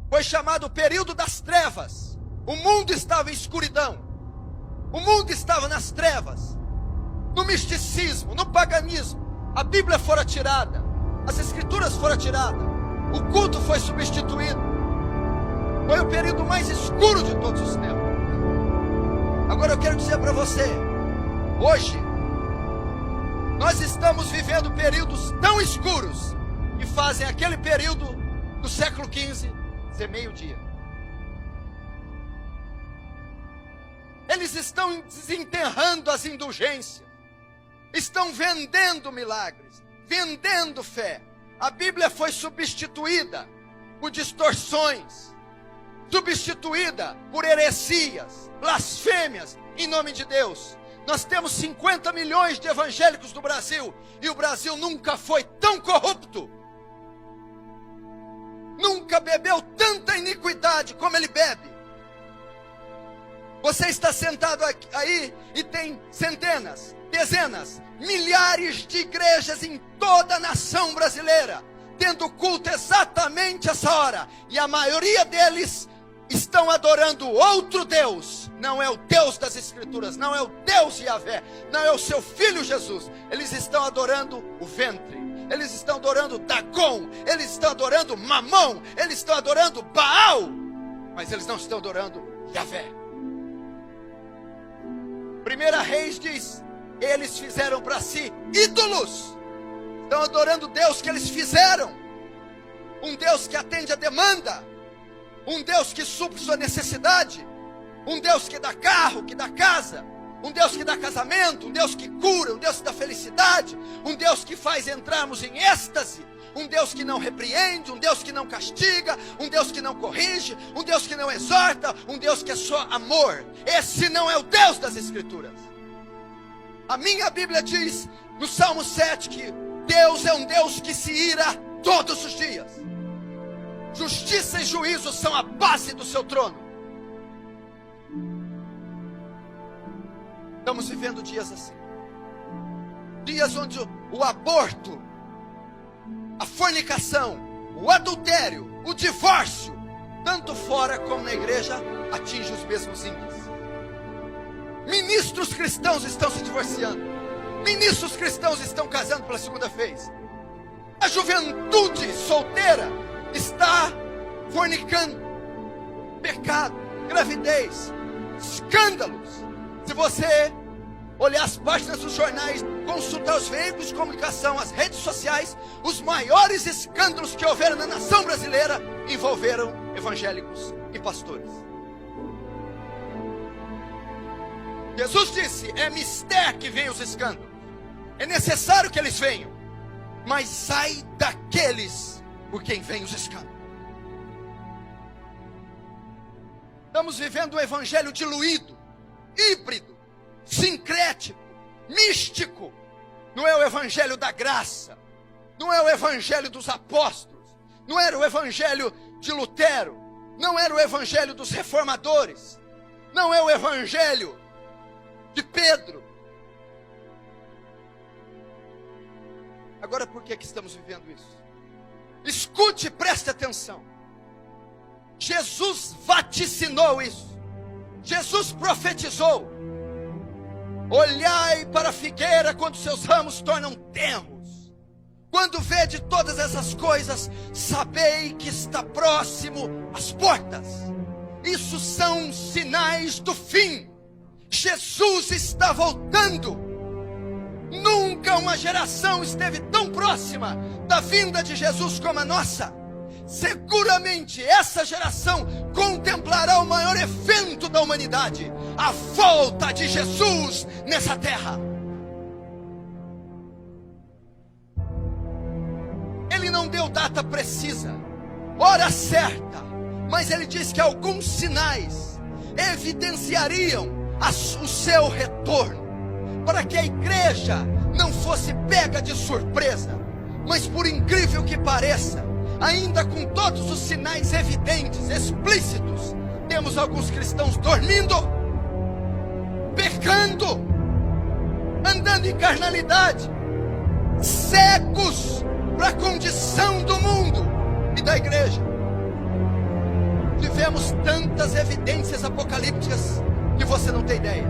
foi chamado o período das trevas. O mundo estava em escuridão. O mundo estava nas trevas, no misticismo, no paganismo. A Bíblia fora tirada, as Escrituras foram tiradas, o culto foi substituído. Foi o período mais escuro de todos os tempos. Agora eu quero dizer para você, hoje, nós estamos vivendo períodos tão escuros que fazem aquele período do século XV ser meio-dia. Eles estão desenterrando as indulgências, estão vendendo milagres, vendendo fé. A Bíblia foi substituída por distorções, substituída por heresias, blasfêmias em nome de Deus. Nós temos 50 milhões de evangélicos no Brasil, e o Brasil nunca foi tão corrupto, nunca bebeu tanta iniquidade como ele bebe. Você está sentado aí e tem centenas, dezenas, milhares de igrejas em toda a nação brasileira, tendo culto exatamente essa hora, e a maioria deles estão adorando outro Deus. Não é o Deus das Escrituras, não é o Deus Yahvé, não é o seu Filho Jesus. Eles estão adorando o ventre, eles estão adorando Dagon, eles estão adorando Mamon, eles estão adorando Baal, mas eles não estão adorando Yahvé. 1 Reis diz: eles fizeram para si ídolos, estão adorando o Deus que eles fizeram, um Deus que atende a demanda, um Deus que supre sua necessidade, um Deus que dá carro, que dá casa, um Deus que dá casamento, um Deus que cura, um Deus que dá felicidade, um Deus que faz entrarmos em êxtase, um Deus que não repreende, um Deus que não castiga, um Deus que não corrige, um Deus que não exorta, um Deus que é só amor. Esse não é o Deus das Escrituras. A minha Bíblia diz no Salmo 7 que Deus é um Deus que se ira todos os dias. Justiça e juízo são a base do seu trono. Estamos vivendo dias assim, dias onde o aborto, a fornicação, o adultério, o divórcio, tanto fora como na igreja, atinge os mesmos índices. Ministros cristãos estão se divorciando, ministros cristãos estão casando pela segunda vez, a juventude solteira está fornicando, pecado, gravidez, escândalos. Se você olhar as páginas dos jornais, consultar os veículos de comunicação, as redes sociais, os maiores escândalos que houveram na nação brasileira envolveram evangélicos e pastores. Jesus disse: é mister que vem os escândalos, é necessário que eles venham, mas sai daqueles por quem vem os escândalos. Estamos vivendo um evangelho diluído, híbrido, sincrético, místico. Não é o evangelho da graça, não é o evangelho dos apóstolos, não era o evangelho de Lutero, não era o evangelho dos reformadores, não é o evangelho de Pedro. Agora, por que estamos vivendo isso? Escute e preste atenção. Jesus vaticinou isso, Jesus profetizou: olhai para a figueira quando seus ramos tornam tenros. Quando vede todas essas coisas, sabei que está próximo às portas. Isso são sinais do fim. Jesus está voltando. Nunca uma geração esteve tão próxima da vinda de Jesus como a nossa. Seguramente essa geração contemplará o maior evento da humanidade, a volta de Jesus nessa terra. Ele não deu data precisa, hora certa, mas ele disse que alguns sinais evidenciariam o seu retorno, para que a igreja não fosse pega de surpresa. Mas por incrível que pareça, ainda com todos os sinais evidentes, explícitos, temos alguns cristãos dormindo, pecando, andando em carnalidade, cegos para a condição do mundo e da igreja. temos tantas evidências apocalípticas que você não tem ideia.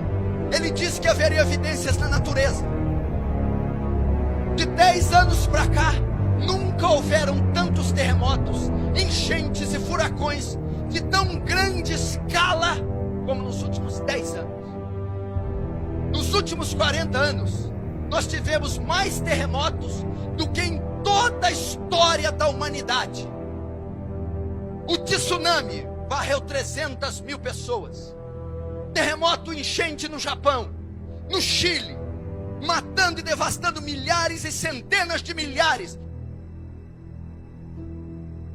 Ele disse que haveria evidências na natureza. De 10 anos para cá, nunca houveram tantos terremotos, enchentes e furacões de tão grande escala como nos últimos 10 anos. Nos últimos 40 anos, nós tivemos mais terremotos do que em toda a história da humanidade. O tsunami varreu 300 mil pessoas. Terremoto enchente no Japão, no Chile, matando e devastando milhares e centenas de milhares.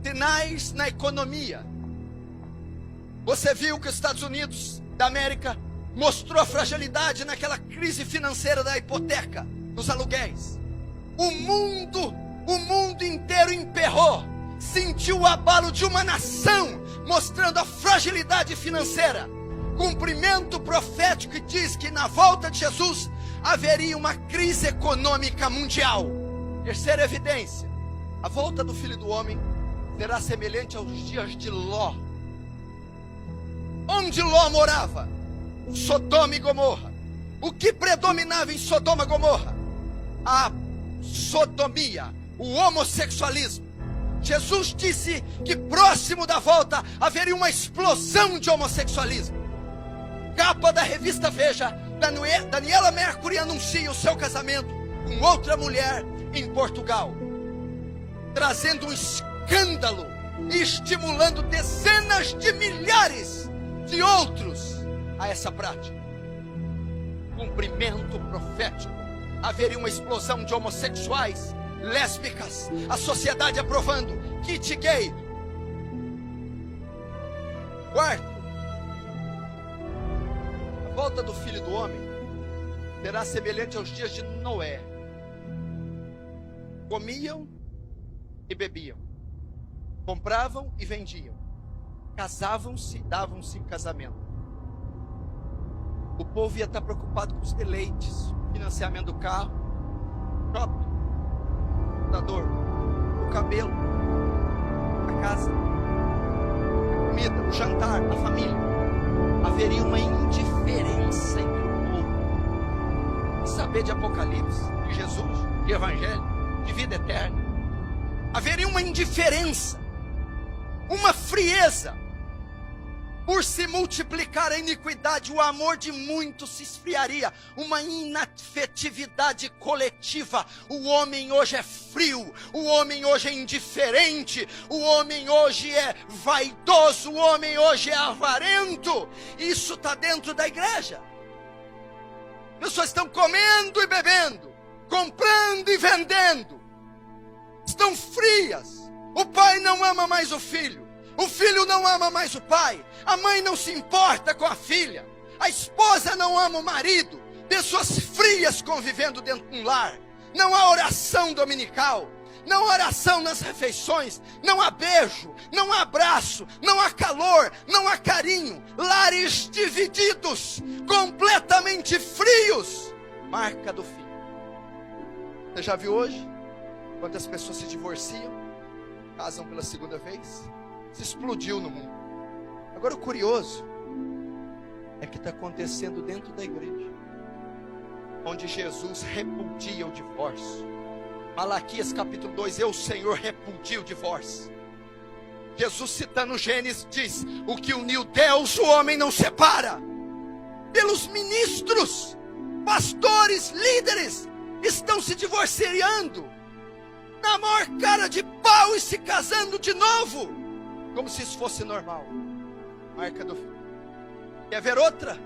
Sinais na economia. Você viu que os Estados Unidos da América mostrou a fragilidade naquela crise financeira da hipoteca, dos aluguéis. O mundo inteiro emperrou, sentiu o abalo de uma nação, mostrando a fragilidade financeira. Cumprimento profético que diz que na volta de Jesus haveria uma crise econômica mundial. Terceira evidência: a volta do Filho do Homem será semelhante aos dias de Ló. Onde Ló morava? Sodoma e Gomorra. O que predominava em Sodoma e Gomorra? A sodomia, o homossexualismo. Jesus disse que próximo da volta haveria uma explosão de homossexualismo. Capa da revista Veja, Daniela Mercury anuncia o seu casamento com outra mulher em Portugal, trazendo um escândalo e estimulando dezenas de milhares de outros a essa prática. Cumprimento profético: haveria uma explosão de homossexuais, lésbicas, a sociedade aprovando kit gay. Quarto, a volta do Filho do Homem será semelhante aos dias de Noé. Comiam e bebiam, compravam e vendiam, casavam-se e davam-se em casamento. O povo ia estar preocupado com os deleites, financiamento do carro, shopping, computador, o cabelo, a casa, a comida, o jantar, a família. Haveria uma indiferença entre o povo. E saber de Apocalipse, de Jesus, de Evangelho, de vida eterna. Haveria uma indiferença, uma frieza. Por se multiplicar a iniquidade, o amor de muitos se esfriaria. Uma inafetividade coletiva. O homem hoje é frio. O homem hoje é indiferente. O homem hoje é vaidoso. O homem hoje é avarento. Isso está dentro da igreja. Pessoas estão comendo e bebendo, comprando e vendendo. Estão frias. O pai não ama mais o filho. O filho não ama mais o pai. A mãe não se importa com a filha. A esposa não ama o marido. Pessoas frias convivendo dentro de um lar. Não há oração dominical. Não há oração nas refeições. Não há beijo. Não há abraço. Não há calor. Não há carinho. Lares divididos. Completamente frios. Marca do fim. Você já viu hoje? Quantas pessoas se divorciam? Casam pela segunda vez? Se explodiu no mundo. Agora o curioso é que está acontecendo dentro da igreja, onde Jesus repudia o divórcio. Malaquias capítulo 2, eu, Senhor, repudio o divórcio. Jesus, citando Gênesis, diz: o que uniu Deus, o homem não separa. Pelos ministros, pastores, líderes, estão se divorciando, na maior cara de pau, e se casando de novo, como se isso fosse normal. Marca do fim. Quer ver outra?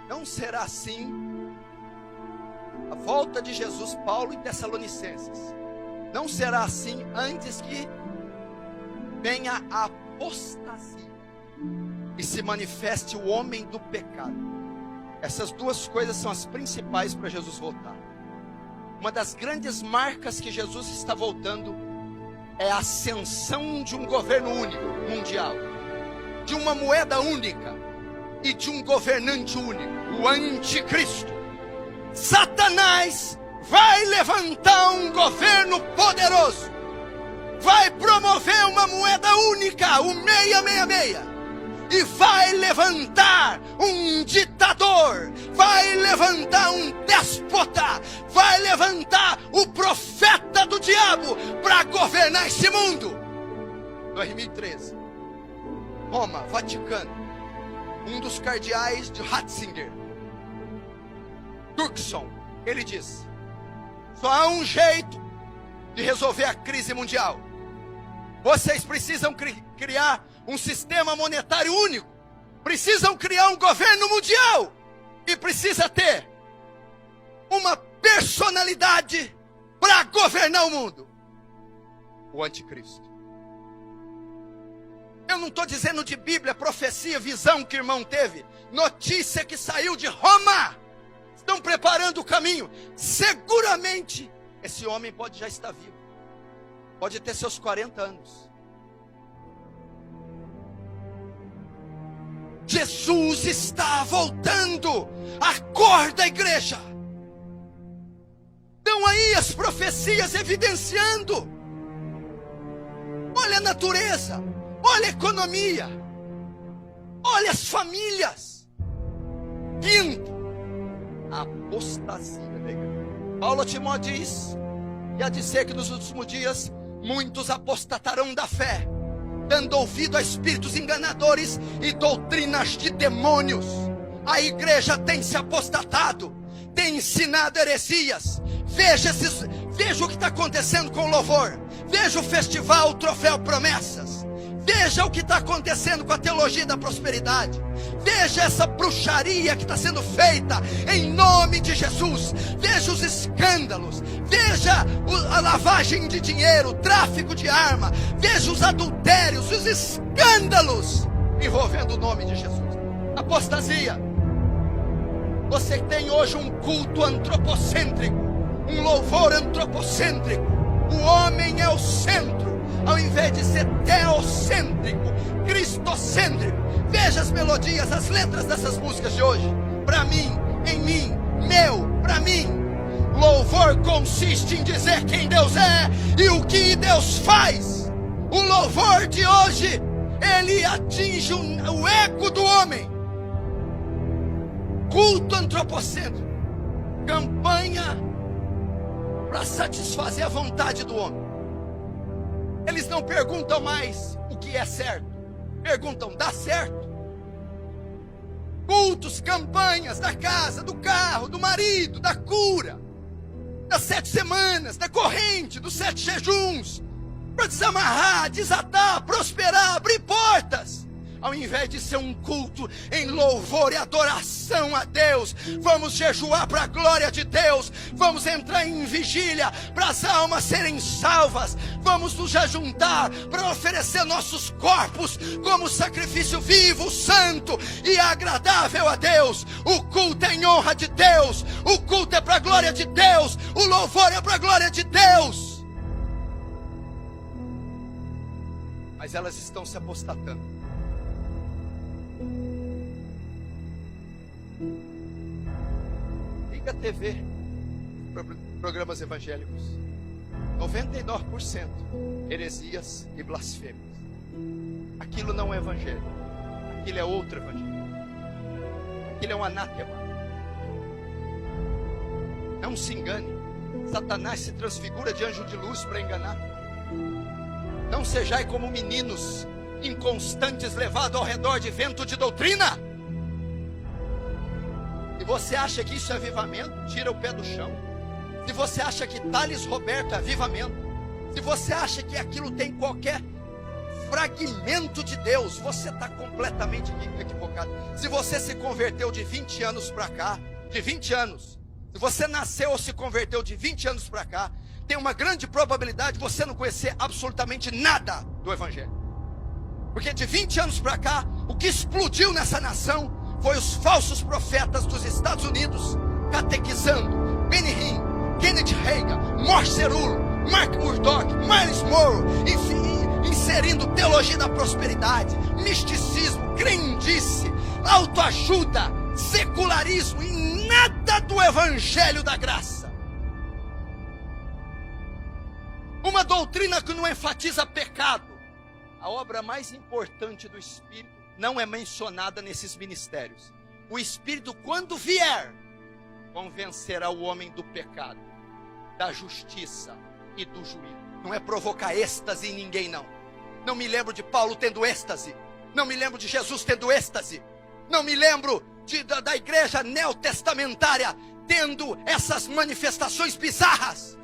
Não será assim a volta de Jesus. Paulo em Tessalonicenses: não será assim antes que venha a apostasia e se manifeste o homem do pecado. Essas duas coisas são as principais para Jesus voltar. Uma das grandes marcas que Jesus está voltando é a ascensão de um governo único, mundial, de uma moeda única e de um governante único, o anticristo. Satanás vai levantar um governo poderoso, vai promover uma moeda única, o 666. E vai levantar um ditador, vai levantar um déspota, vai levantar o profeta do diabo para governar esse mundo. 2013, Roma, Vaticano, um dos cardeais de Ratzinger, Turkson, ele diz: só há um jeito de resolver a crise mundial. Vocês precisam criar um sistema monetário único, precisam criar um governo mundial e precisa ter uma personalidade para governar o mundo: o anticristo. Eu não estou dizendo de Bíblia, profecia, visão que o irmão teve, notícia que saiu de Roma. Estão preparando o caminho. Seguramente esse homem pode já estar vivo, pode ter seus 40 anos. Jesus está voltando. Acorda, igreja. Estão aí as profecias evidenciando. Olha a natureza, olha a economia, olha as famílias. Quinto, a apostasia da igreja. Paulo a Timóteo diz, e há de ser que nos últimos dias muitos apostatarão da fé, dando ouvido a espíritos enganadores e doutrinas de demônios. A igreja tem se apostatado, tem ensinado heresias. Veja o que está acontecendo com o louvor. Veja o festival, o troféu Promessas. Veja o que está acontecendo com a teologia da prosperidade. Veja essa bruxaria que está sendo feita em nome de Jesus. Veja os escândalos. Veja a lavagem de dinheiro, o tráfico de arma. Veja os adultérios, os escândalos envolvendo o nome de Jesus. Apostasia. Você tem hoje um culto antropocêntrico, um louvor antropocêntrico. O homem é o centro, ao invés de ser teocêntrico, cristocêntrico. Veja as melodias, as letras dessas músicas de hoje. Para mim, em mim, meu, para mim. Louvor consiste em dizer quem Deus é e o que Deus faz. O louvor de hoje, ele atinge o ego do homem. Culto antropocêntrico, campanha para satisfazer a vontade do homem. Eles não perguntam mais o que é certo, perguntam: dá certo? Cultos, campanhas da casa, do carro, do marido, da cura, das 7 semanas, da corrente, dos 7 jejuns, para desamarrar, desatar, prosperar, abrir portas. Ao invés de ser um culto em louvor e adoração a Deus, vamos jejuar para a glória de Deus, vamos entrar em vigília para as almas serem salvas, vamos nos ajuntar para oferecer nossos corpos como sacrifício vivo, santo e agradável a Deus. O culto é em honra de Deus, o culto é para a glória de Deus, o louvor é para a glória de Deus. Mas elas estão se apostatando. Liga a TV, programas evangélicos, 99% heresias e blasfêmias. Aquilo não é evangelho, aquilo é outro evangelho, aquilo é um anátema. Não se engane, Satanás se transfigura de anjo de luz para enganar. Não sejais como meninos inconstantes, levados ao redor de vento de doutrina. Se você acha que isso é avivamento, tira o pé do chão. Se você acha que Thales Roberto é avivamento, se você acha que aquilo tem qualquer fragmento de Deus, você está completamente equivocado. Se você se converteu de 20 anos para cá, de 20 anos, se você nasceu ou se converteu de 20 anos para cá, tem uma grande probabilidade de você não conhecer absolutamente nada do Evangelho. Porque de 20 anos para cá, o que explodiu nessa nação foi os falsos profetas dos Estados Unidos, catequizando Benny Hinn, Kenneth Hagin, Morse Cerullo, Mark Murdock, Miles Monroe, enfim, inserindo teologia da prosperidade, misticismo, crendice, autoajuda, secularismo e nada do Evangelho da graça. Uma doutrina que não enfatiza pecado, A obra mais importante do Espírito não é mencionada nesses ministérios. O Espírito, quando vier, convencerá o homem do pecado, da justiça e do juízo. Não é provocar êxtase em ninguém, não. Não me lembro de Paulo tendo êxtase. Não me lembro de Jesus tendo êxtase. Não me lembro da igreja neotestamentária tendo essas manifestações bizarras.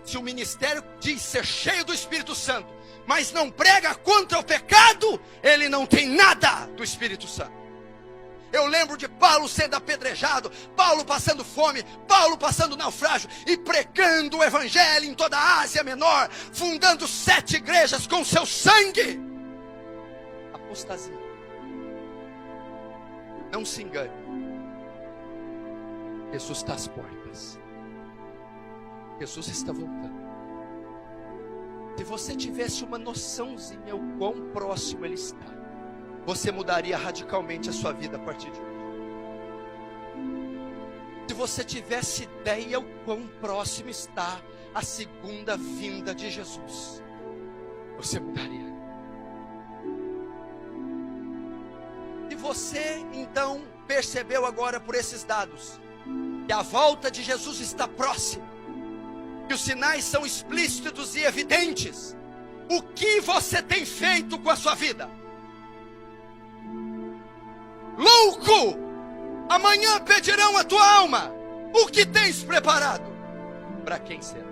Se o ministério diz ser cheio do Espírito Santo, mas não prega contra o pecado, ele não tem nada do Espírito Santo. Eu lembro de Paulo sendo apedrejado, Paulo passando fome, Paulo passando naufrágio e pregando o evangelho em toda a Ásia Menor, fundando 7 igrejas com seu sangue. Apostasia. Não se engane. Jesus está às portas. Jesus está voltando. Se você tivesse uma noçãozinha o quão próximo Ele está, você mudaria radicalmente a sua vida a partir de hoje. Se você tivesse ideia o quão próximo está a segunda vinda de Jesus, você mudaria. Se você então percebeu agora por esses dados que a volta de Jesus está próxima, que os sinais são explícitos e evidentes, o que você tem feito com a sua vida? Louco! Amanhã pedirão a tua alma. O que tens preparado? Para quem será?